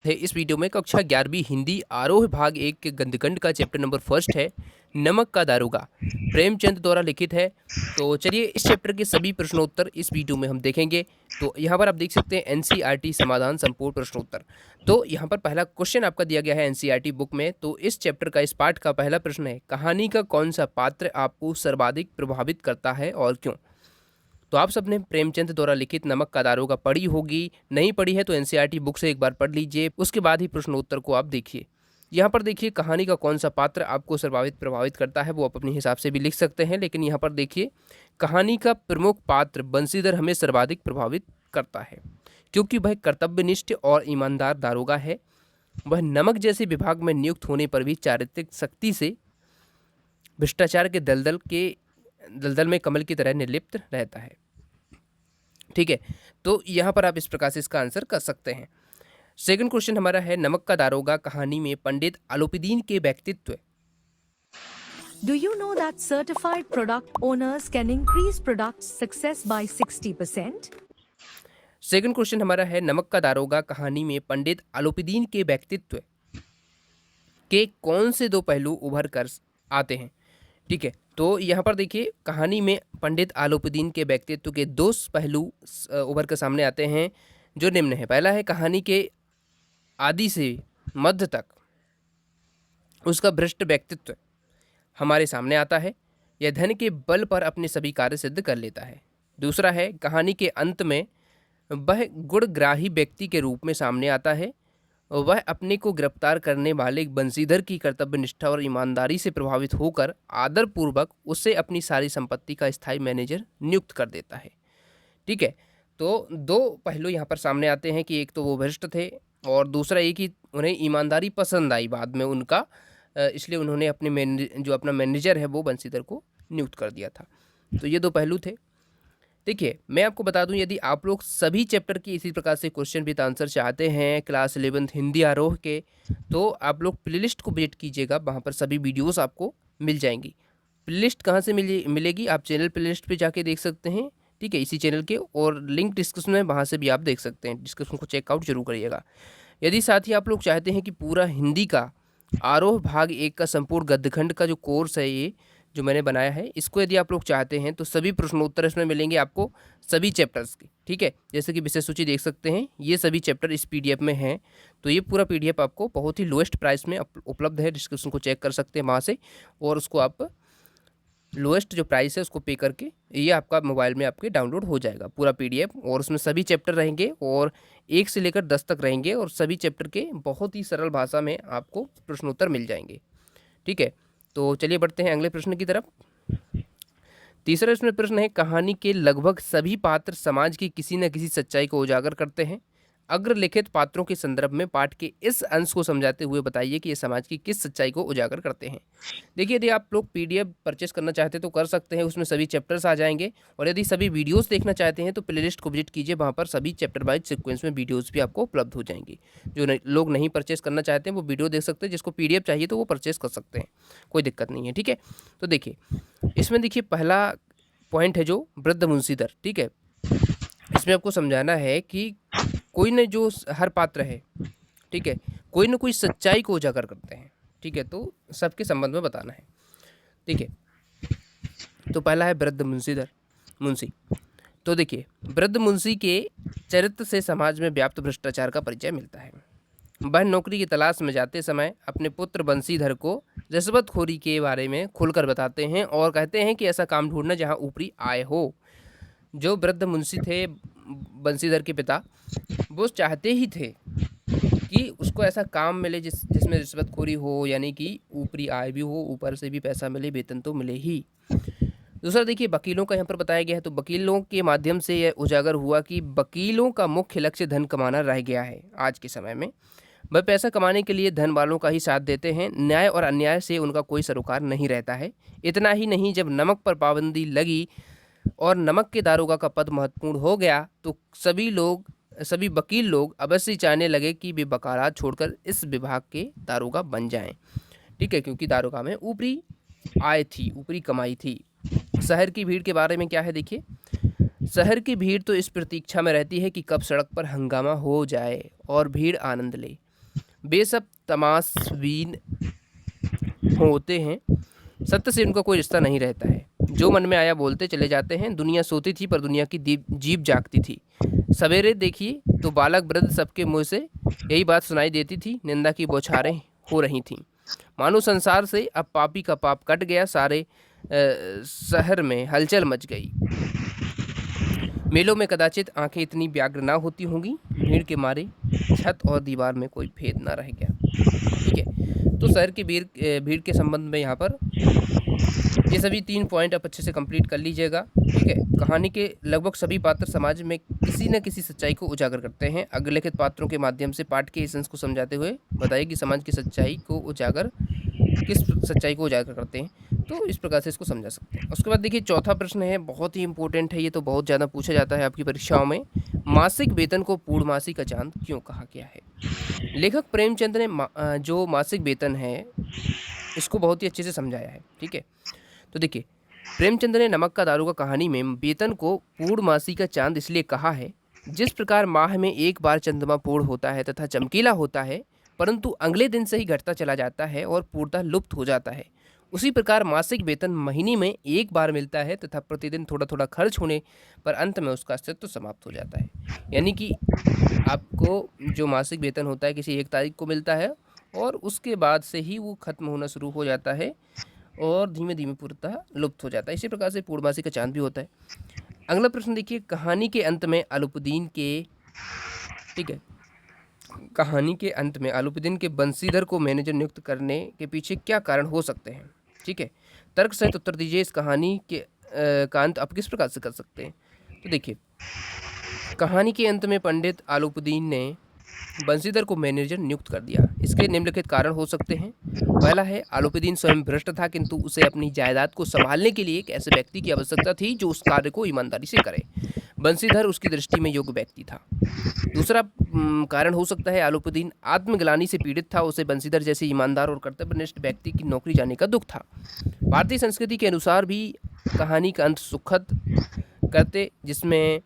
है इस वीडियो में कक्षा 11वीं हिंदी आरोह भाग 1 के गंदकांड का चैप्टर नंबर फर्स्ट है नमक का दारोगा, प्रेमचंद द्वारा लिखित है। तो चलिए इस चैप्टर के सभी प्रश्नोत्तर इस वीडियो में हम देखेंगे। तो यहाँ पर आप देख सकते हैं एनसीईआरटी समाधान संपूर्ण प्रश्नोत्तर। तो यहाँ पर पहला क्वेश्चन आपका दिया गया है एनसीईआरटी बुक में। तो इस चैप्टर का इस पाठ का पहला प्रश्न है, कहानी का कौन सा पात्र आपको सर्वाधिक प्रभावित करता है और क्यों। तो आप सबने प्रेमचंद द्वारा लिखित नमक का दारोगा पढ़ी होगी, नहीं पढ़ी है तो एनसीईआरटी बुक से एक बार पढ़ लीजिए, उसके बाद ही प्रश्नोत्तर को आप देखिए। यहाँ पर देखिए कहानी का कौन सा पात्र आपको सर्वाधिक प्रभावित करता है, वो आप अपने हिसाब से भी लिख सकते हैं, लेकिन यहाँ पर देखिए कहानी का प्रमुख पात्र बंसीधर हमें सर्वाधिक प्रभावित करता है क्योंकि वह कर्तव्यनिष्ठ और ईमानदार दारोगा है। वह नमक जैसे विभाग में नियुक्त होने पर भी चारित्रिक शक्ति से भ्रष्टाचार के दलदल में कमल की तरह निर्लिप्त रहता है। ठीक है, तो यहाँ पर आप इस प्रकार से इसका आंसर कर सकते हैं। सेकंड क्वेश्चन हमारा है, नमक का दारोगा कहानी में पंडित आलोपीदीन के व्यक्तित्व। Do you know that certified product owners can increase product success by 60%? Second question हमारा है, नमक का दारोगा कहानी में पंडित आलोपीदीन के व्यक्तित्व के कौन से दो पहलू उभर कर आते हैं। ठीक है, तो यहाँ पर देखिए कहानी में पंडित आलोपीदीन के व्यक्तित्व के दो पहलू उभर कर सामने आते हैं जो निम्न है। पहला है, कहानी के आदि से मध्य तक उसका भ्रष्ट व्यक्तित्व हमारे सामने आता है। यह धन के बल पर अपने सभी कार्य सिद्ध कर लेता है। दूसरा है, कहानी के अंत में वह गुणग्राही व्यक्ति के रूप में सामने आता है। वह अपने को गिरफ्तार करने वाले बंसीधर की कर्तव्य निष्ठा और ईमानदारी से प्रभावित होकर आदरपूर्वक उससे अपनी सारी संपत्ति का स्थायी मैनेजर नियुक्त कर देता है। ठीक है, तो दो पहलू यहाँ पर सामने आते हैं कि एक तो वो भ्रष्ट थे और दूसरा ये कि उन्हें ईमानदारी पसंद आई बाद में उनका, इसलिए उन्होंने अपने जो अपना मैनेजर है वो बंसीधर को नियुक्त कर दिया था। तो ये दो पहलू थे। देखिए मैं आपको बता दूं, यदि आप लोग सभी चैप्टर की इसी प्रकार से क्वेश्चन विद आंसर चाहते हैं क्लास 11th हिंदी आरोह के, तो आप लोग प्लेलिस्ट को विजिट कीजिएगा, वहाँ पर सभी वीडियोस आपको मिल जाएंगी। प्लेलिस्ट कहाँ से मिलेगी, आप चैनल प्लेलिस्ट पे जाके देख सकते हैं। ठीक है, इसी चैनल के, और लिंक डिस्क्रिप्शन में, वहाँ से भी आप देख सकते हैं। डिस्क्रिप्शन को चेकआउट जरूर करिएगा। यदि साथ ही आप लोग चाहते हैं कि पूरा हिंदी का आरोह भाग 1 का संपूर्ण गद्यखंड का जो कोर्स है ये जो मैंने बनाया है, इसको यदि आप लोग चाहते हैं तो सभी प्रश्नोत्तर इसमें मिलेंगे आपको सभी चैप्टर्स के। ठीक है, जैसे कि विषय सूची देख सकते हैं, ये सभी चैप्टर इस पीडीएफ में हैं। तो ये पूरा पीडीएफ आपको बहुत ही लोएस्ट प्राइस में उपलब्ध है। डिस्क्रिप्शन को चेक कर सकते हैं वहाँ से, और उसको आप लोएस्ट जो प्राइस है उसको पे करके ये आपका मोबाइल में आपके डाउनलोड हो जाएगा पूरा पीडीएफ, और उसमें सभी चैप्टर रहेंगे और 1 से लेकर 10 तक रहेंगे, और सभी चैप्टर के बहुत ही सरल भाषा में आपको प्रश्नोत्तर मिल जाएंगे। ठीक है, तो चलिए बढ़ते हैं अगले प्रश्न की तरफ। तीसरा इसमें प्रश्न है, कहानी के लगभग सभी पात्र समाज की किसी न किसी सच्चाई को उजागर करते हैं। अग्रलिखित पात्रों के संदर्भ में पाठ के इस अंश को समझाते हुए बताइए कि ये समाज की किस सच्चाई को उजागर करते हैं। देखिए यदि आप लोग पीडीएफ परचेस करना चाहते हैं तो कर सकते हैं, उसमें सभी चैप्टर्स आ जाएंगे, और यदि सभी वीडियोस देखना चाहते हैं तो प्लेलिस्ट को विजिट कीजिए, वहाँ पर सभी चैप्टर वाइज सीक्वेंस में वीडियोस भी आपको उपलब्ध हो जाएंगी। जो लोग नहीं परचेस करना चाहते हैं वो वीडियो देख सकते हैं, जिसको पीडीएफ चाहिए तो वो परचेस कर सकते हैं, कोई दिक्कत नहीं है। ठीक है, तो देखिए इसमें देखिए पहला पॉइंट है जो वृद्ध मुंशीधर। ठीक है, इसमें आपको समझाना है कि कोई न जो हर पात्र है, ठीक है, कोई न कोई सच्चाई को उजागर करते हैं। ठीक है, तो सबके संबंध में बताना है। ठीक है, तो पहला है वृद्ध मुंशी। तो देखिए वृद्ध मुंशी के चरित्र से समाज में व्याप्त भ्रष्टाचार का परिचय मिलता है। वह नौकरी की तलाश में जाते समय अपने पुत्र बंसीधर को रिश्वतखोरी के बारे में खुलकर बताते हैं और कहते हैं कि ऐसा काम ढूंढना जहां ऊपरी आय हो। जो वृद्ध मुंशी थे बंसीधर के पिता, वो चाहते ही थे कि उसको ऐसा काम मिले जिसमें रिश्वतखोरी हो, यानी कि ऊपरी आय भी हो, ऊपर से भी पैसा मिले, वेतन तो मिले ही। दूसरा देखिए वकीलों का यहाँ पर बताया गया है, तो वकीलों के माध्यम से यह उजागर हुआ कि वकीलों का मुख्य लक्ष्य धन कमाना रह गया है आज के समय में। वह पैसा कमाने के लिए धन वालों का ही साथ देते हैं, न्याय और अन्याय से उनका कोई सरोकार नहीं रहता है। इतना ही नहीं, जब नमक पर पाबंदी लगी और नमक के दारोगा का पद महत्वपूर्ण हो गया तो सभी वकील लोग अवश्य चाहने लगे कि वे वकालत छोड़कर इस विभाग के दारोगा बन जाएं। ठीक है, क्योंकि दारोगा में ऊपरी आय थी, ऊपरी कमाई थी। शहर की भीड़ के बारे में क्या है देखिए, शहर की भीड़ तो इस प्रतीक्षा में रहती है कि कब सड़क पर हंगामा हो जाए और भीड़ आनंद ले। वे सब तमाशबीन होते हैं, सत्य से उनका कोई रिश्ता नहीं रहता है। जो मन में आया बोलते चले जाते हैं। दुनिया सोती थी पर दुनिया की जीभ जागती थी। सवेरे देखिए तो बालक वृद्ध सबके मुंह से यही बात सुनाई देती थी। निंदा की बौछारें हो रही थीं। मानो संसार से अब पापी का पाप कट गया। सारे शहर में हलचल मच गई। मेलों में कदाचित आंखें इतनी व्यग्र ना होती होंगी। भीड़ के मारे छत और दीवार में कोई भेद ना रह गया। ठीक है, तो शहर की भीड़ के संबंध में यहाँ पर ये सभी 3 पॉइंट आप अच्छे से कंप्लीट कर लीजिएगा। ठीक है, कहानी के लगभग सभी पात्र समाज में किसी न किसी सच्चाई को उजागर करते हैं। अग्रलिखित पात्रों के माध्यम से पाठ के एसेंस को समझाते हुए बताइए कि समाज की सच्चाई को उजागर करते हैं। तो इस प्रकार से इसको समझा सकते हैं। उसके बाद देखिए चौथा प्रश्न है, बहुत ही इंपॉर्टेंट है, ये तो बहुत ज़्यादा पूछा जाता है आपकी परीक्षाओं में। मासिक वेतन को पूर्णमासी का चांद क्यों कहा गया है? लेखक प्रेमचंद ने जो मासिक वेतन है इसको बहुत ही अच्छे से समझाया है। ठीक है, तो देखिए प्रेमचंद ने नमक का दारोगा कहानी में वेतन को पूर्णमासी का चांद इसलिए कहा है, जिस प्रकार माह में एक बार चंद्रमा पूर्ण होता है तथा चमकीला होता है, परंतु अगले दिन से ही घटता चला जाता है और पूर्णतः लुप्त हो जाता है, उसी प्रकार मासिक वेतन महीने में एक बार मिलता है तथा प्रतिदिन थोड़ा थोड़ा खर्च होने पर अंत में उसका अस्तित्व समाप्त हो जाता है। यानी कि आपको जो मासिक वेतन होता है किसी एक तारीख को मिलता है और उसके बाद से ही वो खत्म होना शुरू हो जाता है और धीमे धीमे पूर्णतः लुप्त हो जाता है। इसी प्रकार से पूर्णमासी का चांद भी होता है। अगला प्रश्न देखिए, कहानी के अंत में अलाउद्दीन के बंसीधर को मैनेजर नियुक्त करने के पीछे क्या कारण हो सकते हैं? ठीक है, तर्क सहित उत्तर दीजिए। इस कहानी के का अंत आप किस प्रकार से कर सकते हैं? तो देखिए कहानी के अंत में पंडित अलाउद्दीन ने बंसीधर को मैनेजर नियुक्त कर दिया। इसके निम्नलिखित कारण हो सकते हैं। पहला है, अलाउद्दीन स्वयं भ्रष्ट था, किंतु उसे अपनी जायदाद को संभालने के लिए एक ऐसे व्यक्ति की आवश्यकता थी जो उस कार्य को ईमानदारी से करे। बंसीधर उसकी दृष्टि में योग्य व्यक्ति था। दूसरा कारण हो सकता है, अलाउद्दीन आत्मग्लानि से पीड़ित था। उसे बंसीधर जैसे ईमानदार और कर्तव्यनिष्ठ व्यक्ति की नौकरी जाने का दुख था। भारतीय संस्कृति के अनुसार भी कहानी का अंत सुखद करते, जिसमें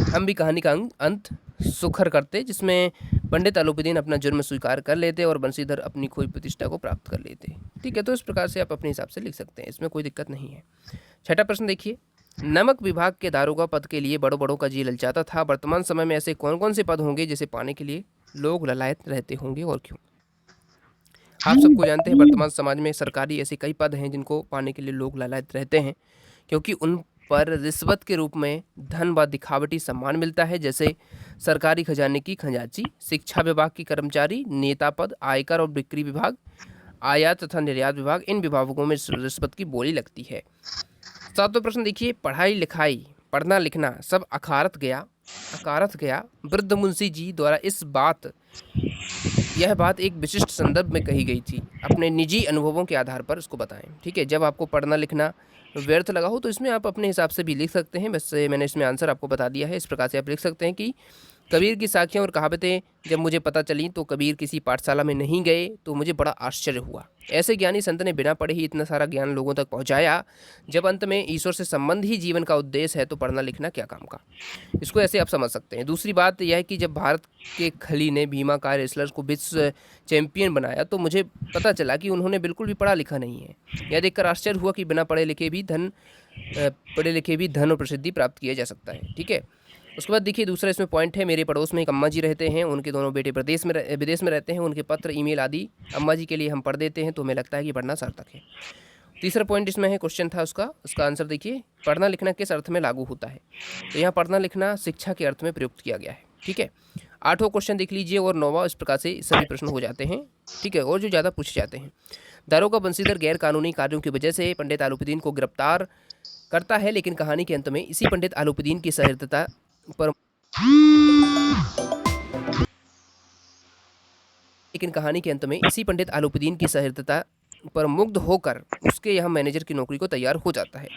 हम भी कहानी का अंत सुखर करते, जिसमें पंडित अलाउद्दीन अपना जुर्म स्वीकार कर लेते और बंसीधर अपनी खोई प्रतिष्ठा को प्राप्त कर लेते। ठीक है, तो इस प्रकार से आप अपने हिसाब से लिख सकते हैं, इसमें कोई दिक्कत नहीं है। छठा प्रश्न देखिए, नमक विभाग के दारोगा पद के लिए बड़ों बड़ों का जी ललचाता था। वर्तमान समय में ऐसे कौन कौन से पद होंगे जिसे पाने के लिए लोग ललायत रहते होंगे और क्यों? आप सबको जानते हैं वर्तमान समाज में सरकारी ऐसे कई पद हैं जिनको पाने के लिए लोग ललायत रहते हैं, क्योंकि उन पर रिश्वत के रूप में धन व दिखावटी सम्मान मिलता है, जैसे सरकारी खजाने की खजांची, शिक्षा विभाग की कर्मचारी, नेता पद, आयकर और बिक्री विभाग, आयात तथा निर्यात विभाग। इन विभागों में रिश्वत की बोली लगती है। सातवां प्रश्न देखिए, पढ़ाई लिखाई पढ़ना लिखना सब अकारत गया। वृद्ध मुंशी जी द्वारा यह बात एक विशिष्ट संदर्भ में कही गई थी। अपने निजी अनुभवों के आधार पर इसको बताएं। ठीक है, जब आपको पढ़ना लिखना व्यर्थ लगा हो तो इसमें आप अपने हिसाब से भी लिख सकते हैं। वैसे मैंने इसमें आंसर आपको बता दिया है। इस प्रकार से आप लिख सकते हैं कि कबीर की साखियाँ और कहावतें जब मुझे पता चली तो कबीर किसी पाठशाला में नहीं गए तो मुझे बड़ा आश्चर्य हुआ। ऐसे ज्ञानी संत ने बिना पढ़े ही इतना सारा ज्ञान लोगों तक पहुंचाया। जब अंत में ईश्वर से संबंध ही जीवन का उद्देश्य है तो पढ़ना लिखना क्या काम का। इसको ऐसे आप समझ सकते हैं। दूसरी बात यह है कि जब भारत के खली ने भीमा कार रेसलर्स को विश्व चैंपियन बनाया तो मुझे पता चला कि उन्होंने बिल्कुल भी पढ़ा लिखा नहीं है। यह देखकर आश्चर्य हुआ कि बिना पढ़े लिखे भी धन और प्रसिद्धि प्राप्त किया जा सकता है। ठीक है, उसके बाद देखिए दूसरा इसमें पॉइंट है, मेरे पड़ोस में एक अम्मा जी रहते हैं, उनके दोनों बेटे विदेश में रहते हैं, उनके पत्र ईमेल आदि अम्मा जी के लिए हम पढ़ देते हैं तो हमें लगता है कि पढ़ना सार्थक है। तीसरा पॉइंट इसमें है, क्वेश्चन था उसका आंसर देखिए, पढ़ना लिखना किस अर्थ में लागू होता है? तो यहाँ पढ़ना लिखना शिक्षा के अर्थ में प्रयुक्त किया गया है। ठीक है, 8वां क्वेश्चन देख लीजिए और 9वां। इस प्रकार से सभी प्रश्न हो जाते हैं। ठीक है, और जो ज़्यादा पूछे जाते हैं, दारोगा बंसीधर गैर कानूनी कार्यों की वजह से पंडित अलाउद्दीन को गिरफ्तार करता है, लेकिन कहानी के अंत में इसी पंडित अलाउद्दीन की सहृदयता पर पर मुग्ध होकर उसके यहाँ मैनेजर की नौकरी को तैयार हो जाता है।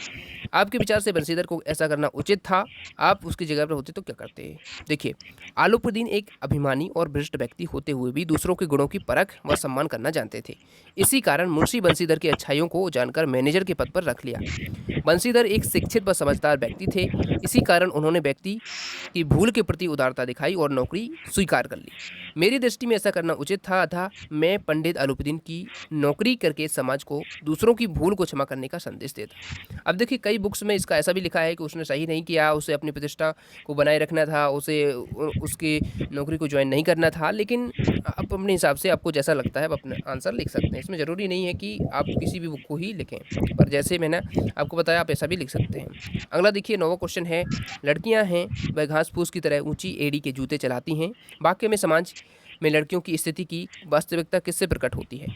आपके विचार से बंसीधर को ऐसा करना उचित था, आप उसकी जगह पर होते तो क्या करते? देखिए, आलूपुदीन एक अभिमानी और भ्रष्ट व्यक्ति होते हुए भी दूसरों के गुणों की परख व सम्मान करना जानते थे। इसी कारण मुंशी बंसीधर की अच्छाइयों को जानकर मैनेजर के पद पर रख लिया। बंसीधर एक शिक्षित व समझदार व्यक्ति थे, इसी कारण उन्होंने व्यक्ति की भूल के प्रति उदारता दिखाई और नौकरी स्वीकार कर ली। मेरी दृष्टि में ऐसा करना उचित था, अतः मैं पंडित आलूपुदीन की नौकरी करके समाज को दूसरों की भूल को क्षमा करने का संदेश देता। अब देखिए, कई बुक्स में इसका ऐसा भी लिखा है कि उसने सही नहीं किया, उसे अपनी प्रतिष्ठा को बनाए रखना था, उसे उसकी नौकरी को ज्वाइन नहीं करना था। लेकिन आप अपने हिसाब से आपको जैसा लगता है आप अपना आंसर लिख सकते हैं। इसमें ज़रूरी नहीं है कि आप किसी भी बुक को ही लिखें, पर जैसे मैंने आपको बताया आप ऐसा भी लिख सकते हैं। अगला देखिए, 9वां क्वेश्चन है, लड़कियां हैं वह घास फूस की तरह ऊंची एड़ी के जूते चलाती हैं। वाक्य में समाज में लड़कियों की स्थिति की वास्तविकता किससे प्रकट होती है?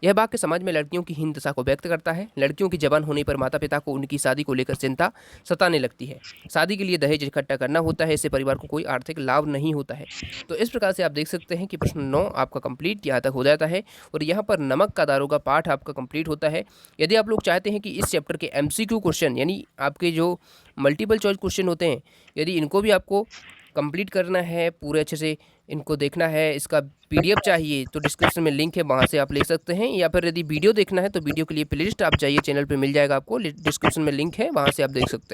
यह वाक्य समाज में लड़कियों की हीन दशा को व्यक्त करता है। लड़कियों की जवान होने पर माता पिता को उनकी शादी को लेकर चिंता सताने लगती है। शादी के लिए दहेज इकट्ठा करना होता है, इससे परिवार को कोई आर्थिक लाभ नहीं होता है। तो इस प्रकार से आप देख सकते हैं कि प्रश्न 9 आपका कंप्लीट यहाँ तक हो जाता है और यहाँ पर नमक का दारोगा पाठ आपका कंप्लीट होता है। यदि आप लोग चाहते हैं कि इस चैप्टर के MCQ क्वेश्चन यानी आपके जो मल्टीपल चॉइस क्वेश्चन होते हैं, यदि इनको भी आपको कंप्लीट करना है, पूरे अच्छे से इनको देखना है, इसका PDF चाहिए तो डिस्क्रिप्शन में लिंक है, वहाँ से आप ले सकते हैं। या फिर यदि वीडियो देखना है तो वीडियो के लिए प्लेलिस्ट आप जाइए, चैनल पे मिल जाएगा आपको, डिस्क्रिप्शन में लिंक है, वहाँ से आप देख सकते हैं।